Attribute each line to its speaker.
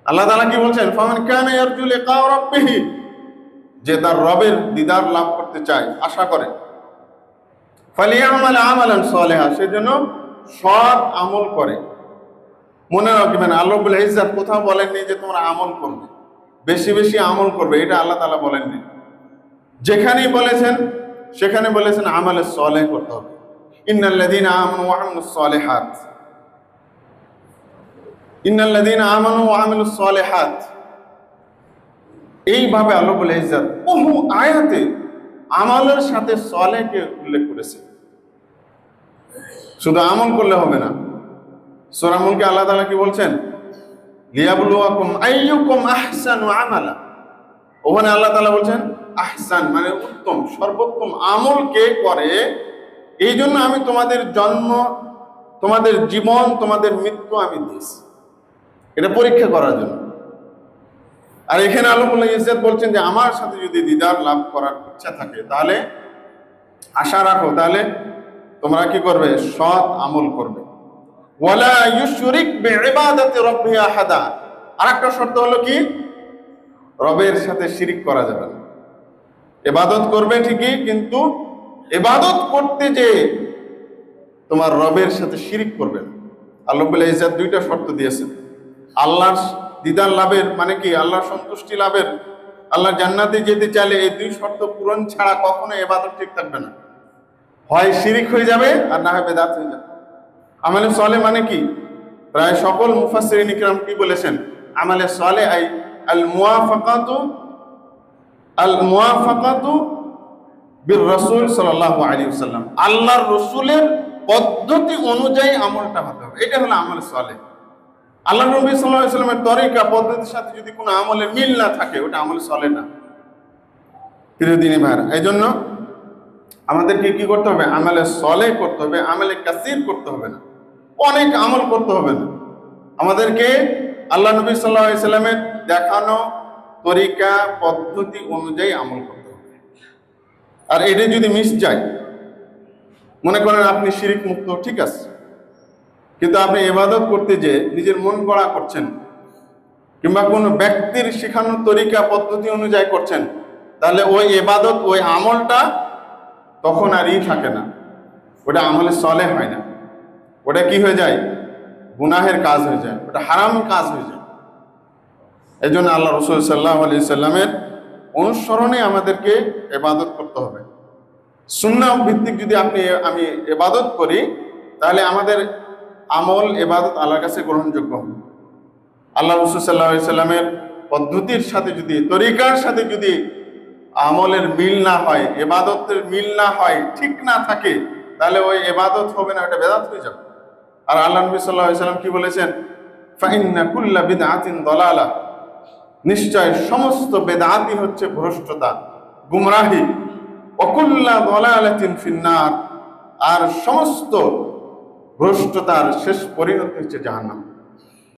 Speaker 1: আল্লাহ তাআলা কি বলছেন, ফামান কানা ইয়ারজু লিকা রাব্বিহ, যে তার রবের দিদার লাভ করতে চায়, আশা করে, ফালিয়ামাল আমালান সালিহা, সেজন্য সৎ আমল করে। মনে রাখবেন আল্লাহ রাব্বুল ইজ্জাত কোথাও বলেননি যে তোমরা আমল করবে, বেশি বেশি আমল করবে, এটা আল্লাহ তাআলা বলেননি। যেখানেই বলেছেন সেখানে বলেছেন আমালে সালেহ করতে হবে। ইন্নাল্লাযীনা আমানু ওয়া আমিলুস সালিহাত, ইন্নাল্লাযীনা আমানু ওয়া আমিলুস সালিহাত, এইভাবে আল্লাহ রাব্বুল ইজ্জাত বহু আয়াতে আমলের সাথে সালেহকে উল্লেখ করেছে। শুধু আমল করলে হবে না। সূরা মুলকে আল্লাহ তাআলা কি বলছেন, লিয়াবলুয়াকুম আইয়ুকুম আহসানু আমালা, ওখানে আল্লাহ তাআলা বলছেন আহসান মানে উত্তম, সর্বোত্তম আমল কে করে, এই জন্য আমি তোমাদের জন্ম, তোমাদের জীবন, তোমাদের মৃত্যু আমি দিয়েছি, এটা পরীক্ষা করার জন্য। আর এখানে আল্লাহ রাব্বুল ইজ্জত বলছেন যে আমার সাথে যদি দিদার লাভ করার ইচ্ছা থাকে, তাহলে আশা রাখো, তাহলে তোমরা কি করবে, সৎ আমল করবে। ওয়ালা ইউশরিক বিইবাদাতি রাব্বিহি আহাদা, আরেকটা শর্ত হলো কি, রবের সাথে শিরিক করা যাবে না। ইবাদত করবে ঠিকই, কিন্তু ইবাদত করতে যে তোমার রবের সাথে শিরিক করবে না। আল্লাহ রাব্বুল ইজ্জত দুইটা শর্ত দিয়েছেন। আল্লাহর দিদার লাভের মানে কি, আল্লাহর সন্তুষ্টি লাভের, আল্লাহর জান্নাতে যেতে চাইলে এই দুই শর্ত পূরণ ছাড়া কখনো ইবাদত ঠিক থাকবে না। হয় শিরিক হয়ে যাবে, আর না হয় বেদাত হয়ে যাবে। আমালে সালেহ মানে কি, প্রায় সকল মুফাসসিরিন ইকরাম কি বলেছেন, আমালে সালেহ আই আল মুওয়াফাকাতু বির রাসূল সাল্লাল্লাহু আলাইহি ওয়াসাল্লাম, আল্লাহর রাসূলের পদ্ধতি অনুযায়ী আমলটা হতে হবে, এটা হলো আমল সালেহ। আল্লাহ নবী সাল্লাল্লাহু আলাইহি ওয়াসাল্লামের তরিকা পদ্ধতির সাথে যদি কোনো আমলের মিল না থাকে, ওটা আমল সালেহ না। প্রিয় দিনী ভাইরা, এই জন্য আমাদেরকে কি করতে হবে, আমলে সালেহ করতে হবে, আমলে কাসীর করতে হবে না, অনেক আমল করতে হবে না। আমাদেরকে আল্লাহ নবী সাল্লাল্লাহু আলাইহি ওয়াসাল্লামের দেখানো তরিকা পদ্ধতি অনুযায়ী আমল করতে হবে। আর এটা যদি মিস যায়, মনে করেন আপনি শিরিক মুক্ত, ঠিক আছে, কিন্তু আপনি ইবাদত করতে যে নিজের মন গড়া করছেন, কিংবা কোনো ব্যক্তির শেখানোর তরিকা পদ্ধতি অনুযায়ী করছেন, তাহলে ওই ইবাদত, ওই আমলটা তখন আর থাকে না, ওটা আমলে সালেহ হয় না, ওটা কি হয়ে যায়, গুনাহের কাজ হয়ে যায়, ওটা হারাম কাজ হয়ে যায়। এই জন্য আল্লাহ রাসূল সাল্লাল্লাহু আলাইহি সাল্লামের অনুসরণে আমাদেরকে ইবাদত করতে হবে। সুন্নাহ ভিত্তিক যদি আমি ইবাদত করি, তাহলে আমাদের আমল ইবাদত আল্লাহর কাছে গ্রহণযোগ্য হবে। আল্লাহ রাসূল সাল্লাল্লাহু আলাইহি সাল্লামের পদ্ধতির সাথে যদি, তরিকার সাথে যদি আমলের মিল না হয়, ইবাদতের মিল না হয়, ঠিক না থাকে, তাহলে ওই ইবাদত হবে না, ওটা বেদাত হয়ে যাবে। আর আল্লাহ নবী সাল্লাল্লাহু আলাইহি সাল্লাম কি বলেছেন, ফাইন্না কুল্লা বিদআতিন দালালা, নিশ্চয় সমস্ত বেদাতই হচ্ছে ভ্রষ্টতা, গুমরাহি, ওয়া কুল্লা দালালাতিন ফিন্নার, আর সমস্ত ভ্রষ্টতার শেষ পরিণতি হচ্ছে জাহান্নাম।